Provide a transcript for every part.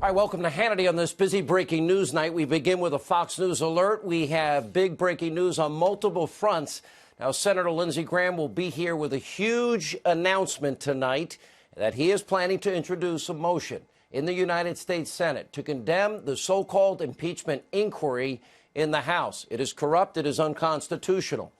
Hi, welcome to Hannity on this busy breaking news night. We begin with a Fox News alert. We have big breaking news on multiple fronts. Now, Senator Lindsey Graham will be here with a huge announcement tonight that he is planning to introduce a motion in the United States Senate to condemn the so-called impeachment inquiry in the House. It is corrupt. It is unconstitutional.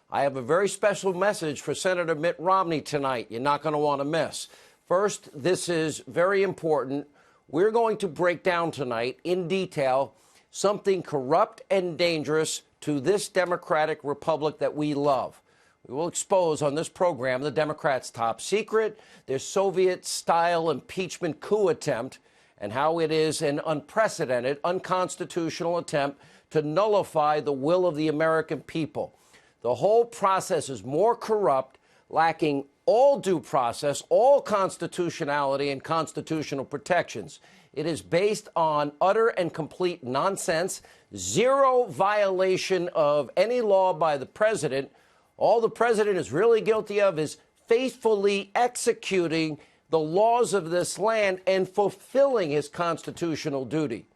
I have a very special message for Senator Mitt Romney tonight you're not going to want to miss. First, this is very important. We're going to break down tonight in detail something corrupt and dangerous to this democratic republic that we love. We will expose on this program the Democrats' top secret, their Soviet-style impeachment coup attempt, and how it is an unprecedented, unconstitutional attempt to nullify the will of the American people. The whole process is more corrupt, lacking all due process, all constitutionality and constitutional protections. It is based on utter and complete nonsense, zero violation of any law by the president. All the president is really guilty of is faithfully executing the laws of this land and fulfilling his constitutional duty.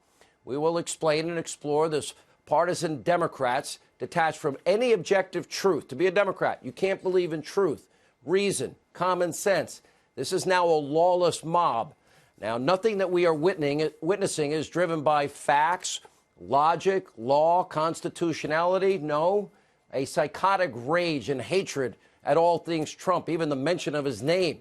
We will explain and explore this partisan Democrats detached from any objective truth. To be a Democrat, you can't believe in truth, reason, common sense. This is now a lawless mob. Now, nothing that we are witnessing is driven by facts, logic, law, constitutionality. No, a psychotic rage and hatred at all things Trump, even the mention of his name.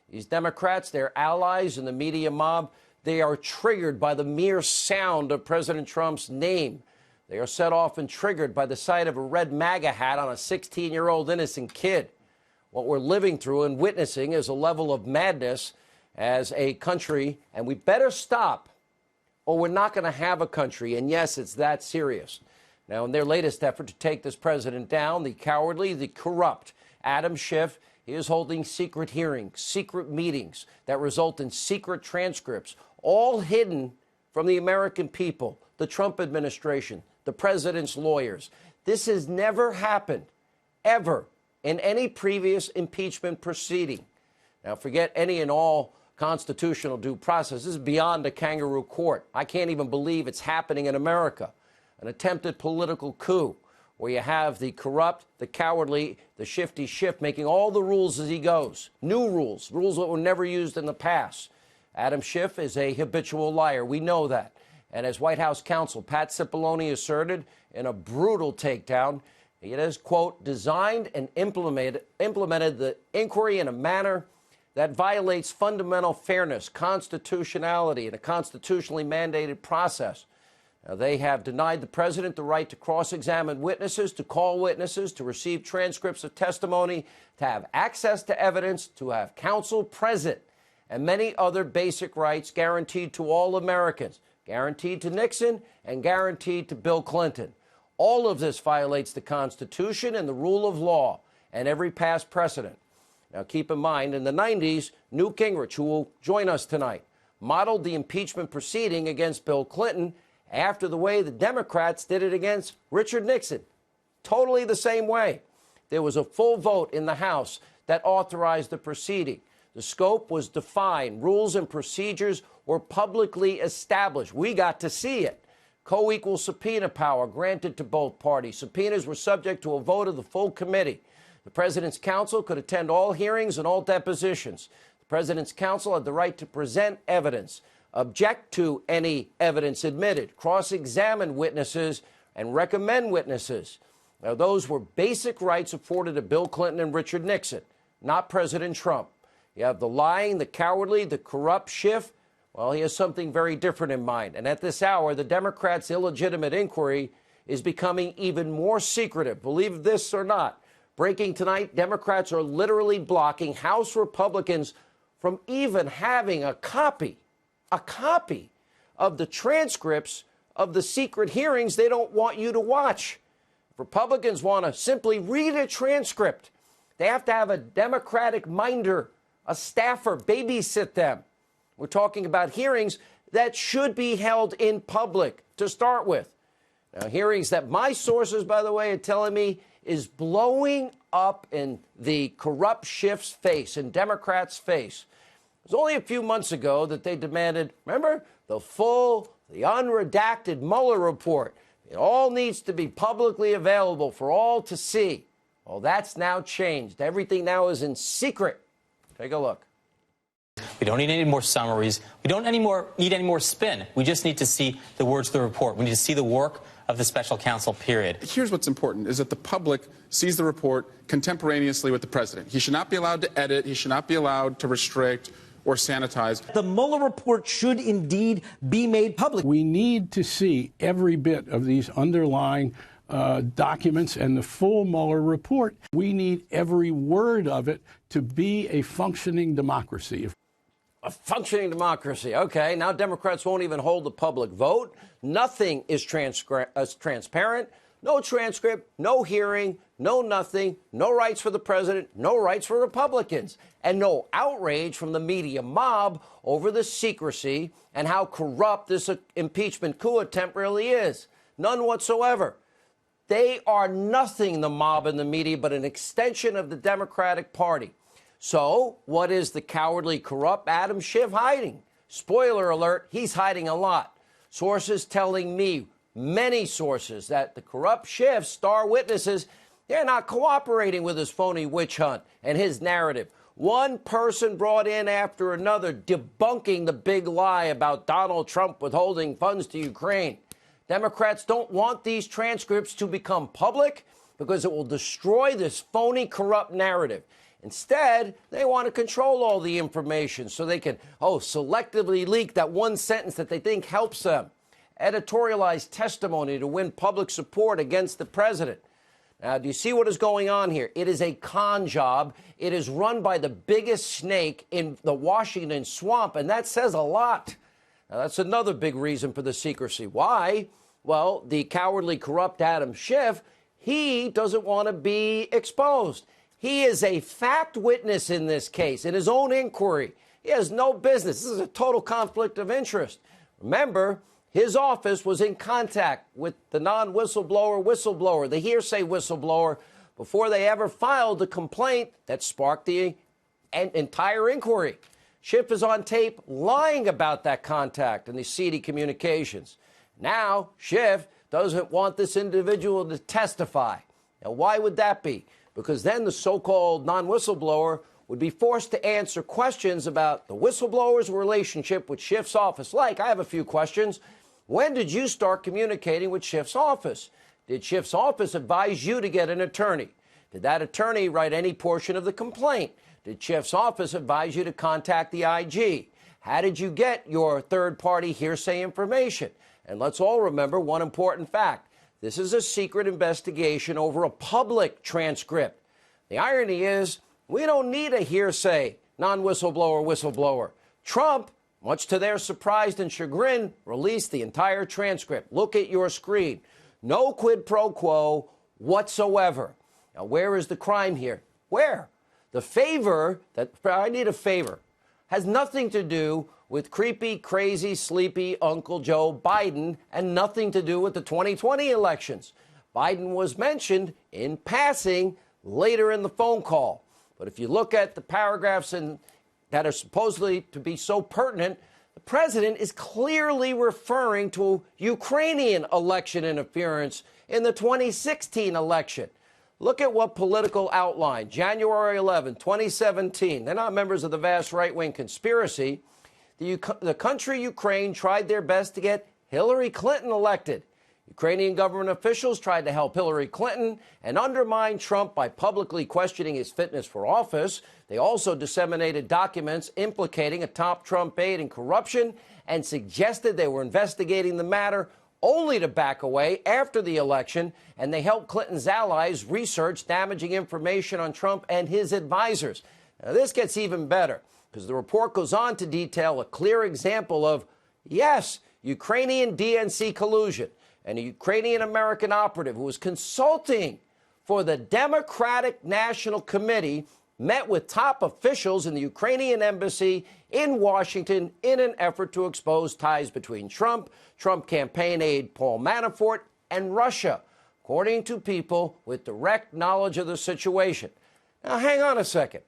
These Democrats, their allies in the media mob, they are triggered by the mere sound of President Trump's name. They are set off and triggered by the sight of a red MAGA hat on a 16-year-old innocent kid. What we're living through and witnessing is a level of madness as a country, and we better stop or we're not going to have a country. And yes, it's that serious. Now, in their latest effort to take this president down, the cowardly, the corrupt Adam Schiff, he is holding secret hearings, secret meetings that result in secret transcripts, all hidden from the American people, the Trump administration, the president's lawyers. This has never happened, ever, in any previous impeachment proceeding. Now, forget any and all constitutional due process. This is beyond a kangaroo court. I can't even believe it's happening in America. An attempted political coup where you have the corrupt, the cowardly, the shifty Schiff making all the rules as he goes. New rules, rules that were never used in the past. Adam Schiff is a habitual liar. We know that. And as White House counsel Pat Cipollone asserted in a brutal takedown, he has, quote, designed and implemented the inquiry in a manner that violates fundamental fairness, constitutionality, and a constitutionally mandated process. Now, they have denied the president the right to cross-examine witnesses, to call witnesses, to receive transcripts of testimony, to have access to evidence, to have counsel present, and many other basic rights guaranteed to all Americans, guaranteed to Nixon and guaranteed to Bill Clinton. All of this violates the Constitution and the rule of law and every past precedent. Now, keep in mind, in the 90s, Newt Gingrich, who will join us tonight, modeled the impeachment proceeding against Bill Clinton after the way the Democrats did it against Richard Nixon. Totally the same way. There was a full vote in the House that authorized the proceeding. The scope was defined. Rules and procedures were publicly established. We got to see it. Co-equal subpoena power granted to both parties. Subpoenas were subject to a vote of the full committee. The president's counsel could attend all hearings and all depositions. The president's counsel had the right to present evidence, object to any evidence admitted, cross-examine witnesses, and recommend witnesses. Now, those were basic rights afforded to Bill Clinton and Richard Nixon, not President Trump. You have the lying, the cowardly, the corrupt Schiff. Well, he has something very different in mind. And at this hour, the Democrats' illegitimate inquiry is becoming even more secretive. Believe this or not. Breaking tonight, Democrats are literally blocking House Republicans from even having a copy of the transcripts of the secret hearings they don't want you to watch. If Republicans want to simply read a transcript, they have to have a Democratic minder, a staffer, babysit them. We're talking about hearings that should be held in public to start with. Now, hearings that my sources, by the way, are telling me is blowing up in the corrupt Schiff's face, in Democrats' face. It was only a few months ago that they demanded, remember, the unredacted Mueller report. It all needs to be publicly available for all to see. Well, that's now changed. Everything now is in secret. Take a look. We don't need any more summaries. We don't need any more spin. We just need to see the words of the report. We need to see the work of the special counsel, period. Here's what's important, is that the public sees the report contemporaneously with the president. He should not be allowed to edit. He should not be allowed to restrict or sanitize. The Mueller report should indeed be made public. We need to see every bit of these underlying documents and the full Mueller report. We need every word of it to be a functioning democracy. A functioning democracy. Okay, now Democrats won't even hold the public vote. Nothing is transparent. No transcript, no hearing, no nothing, no rights for the president, no rights for Republicans, and no outrage from the media mob over the secrecy and how corrupt this impeachment coup attempt really is. None whatsoever. They are nothing, the mob and the media, but an extension of the Democratic Party. So what is the cowardly, corrupt Adam Schiff hiding? Spoiler alert, he's hiding a lot. Sources telling me, many sources, that the corrupt Schiff star witnesses, they're not cooperating with his phony witch hunt and his narrative. One person brought in after another debunking the big lie about Donald Trump withholding funds to Ukraine. Democrats don't want these transcripts to become public because it will destroy this phony, corrupt narrative. Instead, they want to control all the information so they can, selectively leak that one sentence that they think helps them. Editorialize testimony to win public support against the president. Now, do you see what is going on here? It is a con job. It is run by the biggest snake in the Washington swamp, and that says a lot. Now, that's another big reason for the secrecy. Why? Well, the cowardly, corrupt Adam Schiff, he doesn't want to be exposed. He is a fact witness in this case, in his own inquiry. He has no business. This is a total conflict of interest. Remember, his office was in contact with the whistleblower, the hearsay whistleblower, before they ever filed the complaint that sparked the entire inquiry. Schiff is on tape lying about that contact and the seedy communications. Now, Schiff doesn't want this individual to testify. Now, why would that be? Because then the so-called non-whistleblower would be forced to answer questions about the whistleblower's relationship with Schiff's office. Like, I have a few questions. When did you start communicating with Schiff's office? Did Schiff's office advise you to get an attorney? Did that attorney write any portion of the complaint? Did Schiff's office advise you to contact the IG? How did you get your third-party hearsay information? And let's all remember one important fact. This is a secret investigation over a public transcript. The irony is, we don't need a hearsay whistleblower. Trump, much to their surprise and chagrin, released the entire transcript. Look at your screen. No quid pro quo whatsoever. Now, where is the crime here? Where? The favor, I need a favor, has nothing to do with creepy, crazy, sleepy Uncle Joe Biden and nothing to do with the 2020 elections. Biden was mentioned in passing later in the phone call. But if you look at the paragraphs that are supposedly to be so pertinent, the president is clearly referring to Ukrainian election interference in the 2016 election. Look at what Political outlined. January 11, 2017. They're not members of the vast right-wing conspiracy. The country Ukraine tried their best to get Hillary Clinton elected. Ukrainian government officials tried to help Hillary Clinton and undermine Trump by publicly questioning his fitness for office. They also disseminated documents implicating a top Trump aide in corruption and suggested they were investigating the matter only to back away after the election, and they helped Clinton's allies research damaging information on Trump and his advisors. Now, this gets even better, because the report goes on to detail a clear example of, yes, Ukrainian DNC collusion, and a Ukrainian-American operative who was consulting for the Democratic National Committee met with top officials in the Ukrainian embassy in Washington in an effort to expose ties between Trump campaign aide Paul Manafort, and Russia, according to people with direct knowledge of the situation. Now, hang on a second.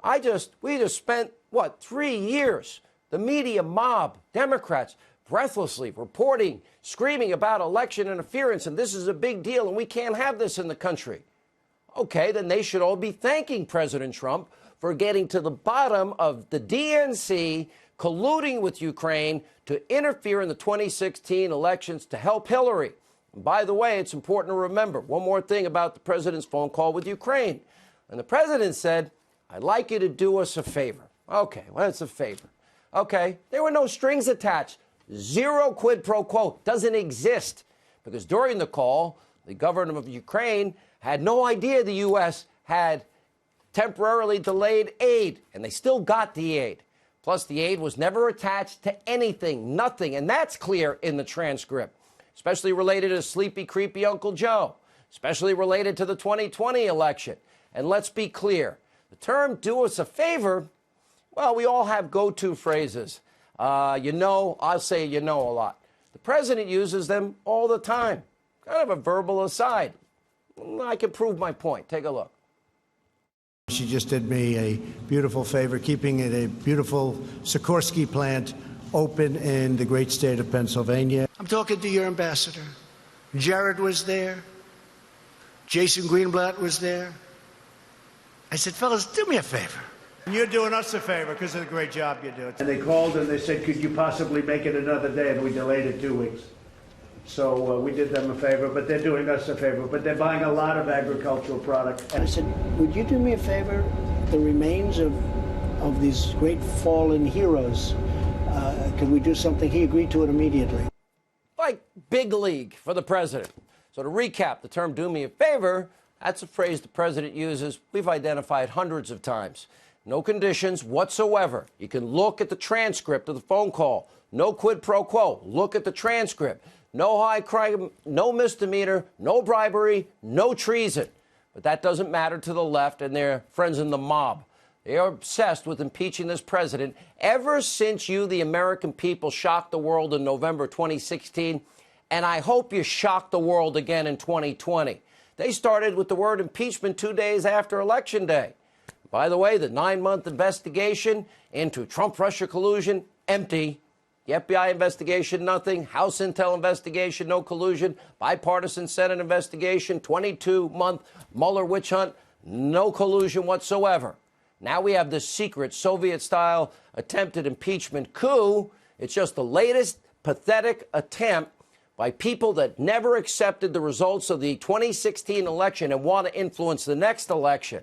We just spent, what, 3 years, the media mob, Democrats, breathlessly reporting, screaming about election interference, and this is a big deal, and we can't have this in the country. Okay, then they should all be thanking President Trump for getting to the bottom of the DNC colluding with Ukraine to interfere in the 2016 elections to help Hillary. And by the way, it's important to remember one more thing about the president's phone call with Ukraine. And the president said, I'd like you to do us a favor. Okay, well, it's a favor. Okay, there were no strings attached. Zero quid pro quo. Doesn't exist. Because during the call, the government of Ukraine had no idea the U.S. had temporarily delayed aid, and they still got the aid. Plus, the aid was never attached to anything, nothing, and that's clear in the transcript, especially related to sleepy, creepy Uncle Joe, especially related to the 2020 election. And let's be clear, the term do us a favor, well, we all have go-to phrases. I'll say a lot. The president uses them all the time, kind of a verbal aside. I can prove my point. Take a look. She just did me a beautiful favor, keeping a beautiful Sikorsky plant open in the great state of Pennsylvania. I'm talking to your ambassador. Jared was there. Jason Greenblatt was there. I said, fellas, do me a favor. And you're doing us a favor because of the great job you do. And they called and they said, could you possibly make it another day? And we delayed it 2 weeks. So we did them a favor, but they're doing us a favor. But they're buying a lot of agricultural products. And I said, would you do me a favor? The remains of these great fallen heroes, can we do something? He agreed to it immediately. Like big league for the president. So to recap, the term do me a favor, that's a phrase the president uses. We've identified hundreds of times. No conditions whatsoever. You can look at the transcript of the phone call. No quid pro quo. Look at the transcript. No high crime, no misdemeanor, no bribery, no treason. But that doesn't matter to the left and their friends in the mob. They are obsessed with impeaching this president ever since you, the American people, shocked the world in November 2016. And I hope you shock the world again in 2020. They started with the word impeachment 2 days after Election Day. By the way, the 9-month investigation into Trump-Russia collusion, empty. The FBI investigation, nothing. House Intel investigation, no collusion. Bipartisan Senate investigation, 22-month Mueller witch hunt, no collusion whatsoever. Now we have this secret Soviet-style attempted impeachment coup. It's just the latest pathetic attempt by people that never accepted the results of the 2016 election and want to influence the next election.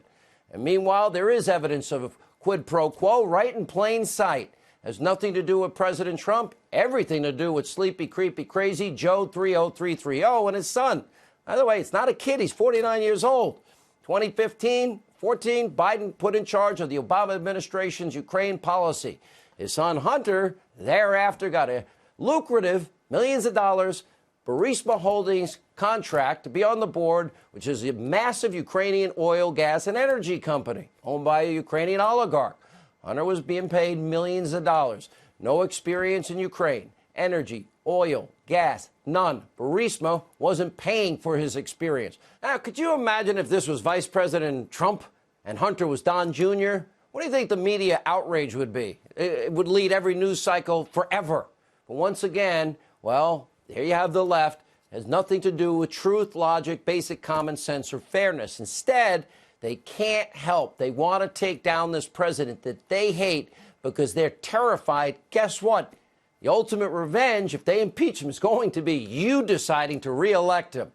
And meanwhile, there is evidence of quid pro quo right in plain sight. Has nothing to do with President Trump, everything to do with sleepy, creepy, crazy Joe 30330 and his son. By the way, it's not a kid. He's 49 years old. 2014, Biden put in charge of the Obama administration's Ukraine policy. His son Hunter thereafter got a lucrative millions of dollars Burisma Holdings contract to be on the board, which is a massive Ukrainian oil, gas, and energy company owned by a Ukrainian oligarch. Hunter was being paid millions of dollars. No experience in Ukraine. Energy, oil, gas, none. Burisma wasn't paying for his experience. Now, could you imagine if this was Vice President Trump and Hunter was Don Jr.? What do you think the media outrage would be? It would lead every news cycle forever. But once again, well, there you have the left. It has nothing to do with truth, logic, basic common sense, or fairness. Instead, they can't help. They want to take down this president that they hate because they're terrified. Guess what? The ultimate revenge, if they impeach him, is going to be you deciding to reelect him.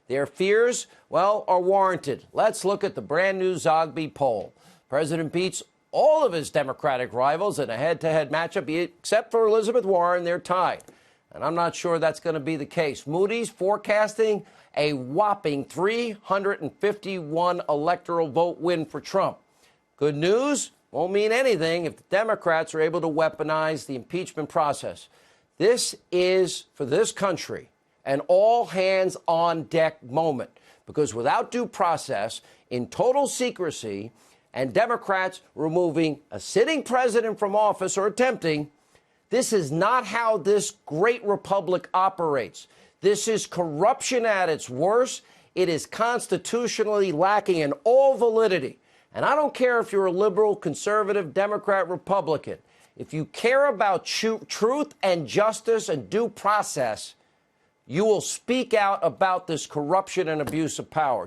Their fears, well, are warranted. Let's look at the brand new Zogby poll. President beats all of his Democratic rivals in a head-to-head matchup, except for Elizabeth Warren. They're tied. And I'm not sure that's going to be the case. Moody's forecasting a whopping 351 electoral vote win for Trump. Good news won't mean anything if the Democrats are able to weaponize the impeachment process. This is, for this country, an all-hands-on-deck moment. Because without due process, in total secrecy, and Democrats removing a sitting president from office or attempting, this is not how this great republic operates. This is corruption at its worst. It is constitutionally lacking in all validity. And I don't care if you're a liberal, conservative, Democrat, Republican. If you care about truth and justice and due process, you will speak out about this corruption and abuse of power.